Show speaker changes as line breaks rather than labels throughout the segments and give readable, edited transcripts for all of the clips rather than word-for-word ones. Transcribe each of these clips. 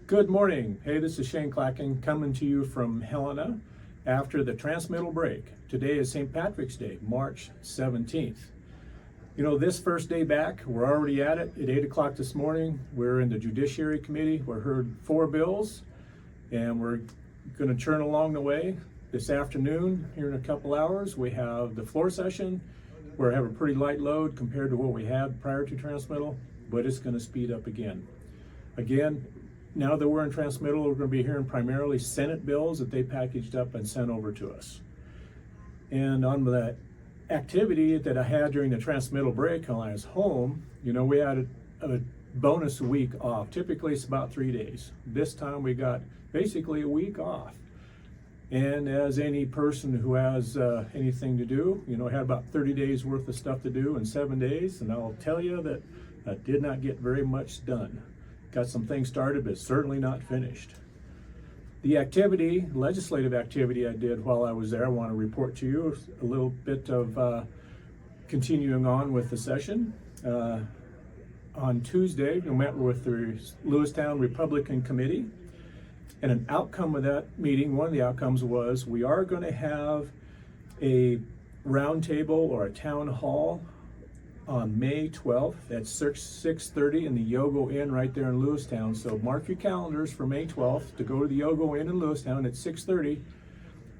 Good morning. Hey, this is Shane Clacken coming to you from Helena after the transmittal break. Today is St. Patrick's Day, March 17th. You know, this first day back, we're already at it. At 8 o'clock this morning, we're in the Judiciary Committee. We heard 4 bills, and we're going to churn along the way. This afternoon, here in a couple hours, we have the floor session. We have a pretty light load compared to what we had prior to transmittal, but it's going to speed up again. Now that we're in transmittal, we're going to be hearing primarily Senate bills that they packaged up and sent over to us. And on the activity that I had during the transmittal break while I was home, you know, we had a bonus week off. Typically it's about 3 days. This time we got basically a week off. And as any person who has anything to do, you know, I had about 30 days worth of stuff to do in 7 days. And I'll tell you that I did not get very much done. Got some things started, but certainly not finished. The legislative activity I did while I was there, I want to report to you a little bit of continuing on with the session. On Tuesday, we met with the Lewistown Republican Committee, and an outcome of that meeting, one of the outcomes was we are going to have a roundtable or a town hall on May 12th at 6:30 in the Yogo Inn right there in Lewistown. So mark your calendars for May 12th to go to the Yogo Inn in Lewistown at 6:30.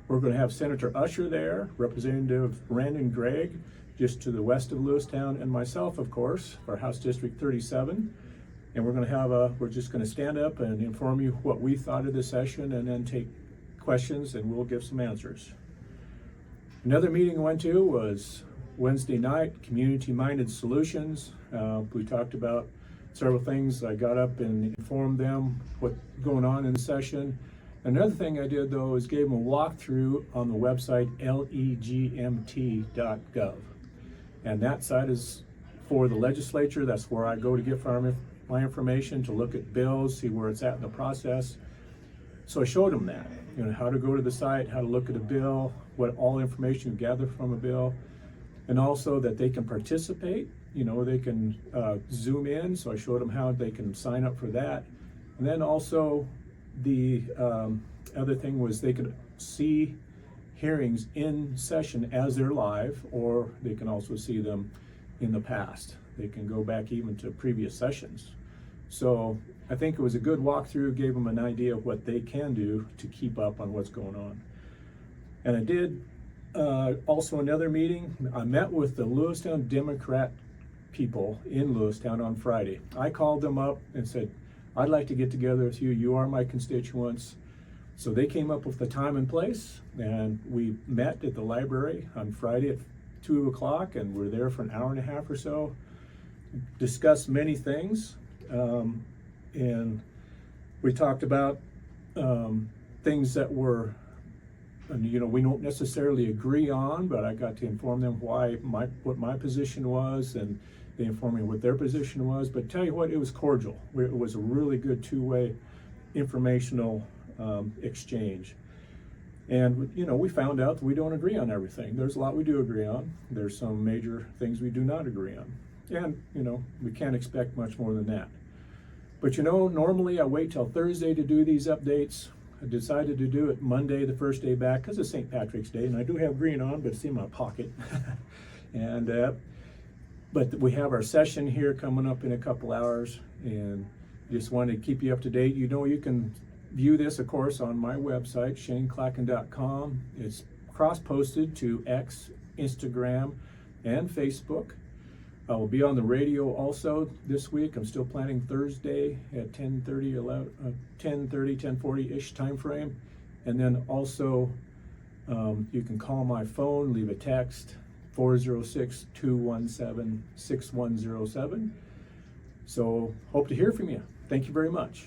We're going to have Senator Usher there, Representative Brandon Gregg, just to the west of Lewistown, and myself, of course, for House District 37. And we're just going to stand up and inform you what we thought of the session and then take questions and we'll give some answers. Another meeting I went to was Wednesday night, community-minded solutions. We talked about several things. I got up and informed them what's going on in the session. Another thing I did, though, is gave them a walkthrough on the website legmt.gov. And that site is for the legislature. That's where I go to get my information, to look at bills, see where it's at in the process. So I showed them that, you know, how to go to the site, how to look at a bill, what all information you gather from a bill. And also that they can participate, you know, they can zoom in. So I showed them how they can sign up for that. And then also the other thing was they could see hearings in session as they're live, or they can also see them in the past. They can go back even to previous sessions. So I think it was a good walkthrough, gave them an idea of what they can do to keep up on what's going on. And I did also another meeting. I met with the Lewistown Democrat people in Lewistown on Friday. I called them up and said, I'd like to get together with you. You are my constituents. So they came up with the time and place, and we met at the library on Friday at 2 o'clock, and we're there for an hour and a half or so. Discussed many things, and we talked about things that were, you know, we don't necessarily agree on, but I got to inform them what my position was, and they informed me what their position was. But tell you what, it was cordial. It was a really good two-way informational exchange. And, you know, we found out that we don't agree on everything. There's a lot we do agree on. There's some major things we do not agree on. And, you know, we can't expect much more than that. But, you know, normally I wait till Thursday to do these updates. I decided to do it Monday, the first day back, because it's St. Patrick's Day, and I do have green on, but it's in my pocket. And but we have our session here coming up in a couple hours, and just wanted to keep you up to date. You know, you can view this, of course, on my website, shaneclacken.com. It's cross-posted to X, Instagram, and Facebook. I will be on the radio also this week. I'm still planning Thursday at 10:40-ish time frame. And then also you can call my phone, leave a text, 406-217-6107. So hope to hear from you. Thank you very much.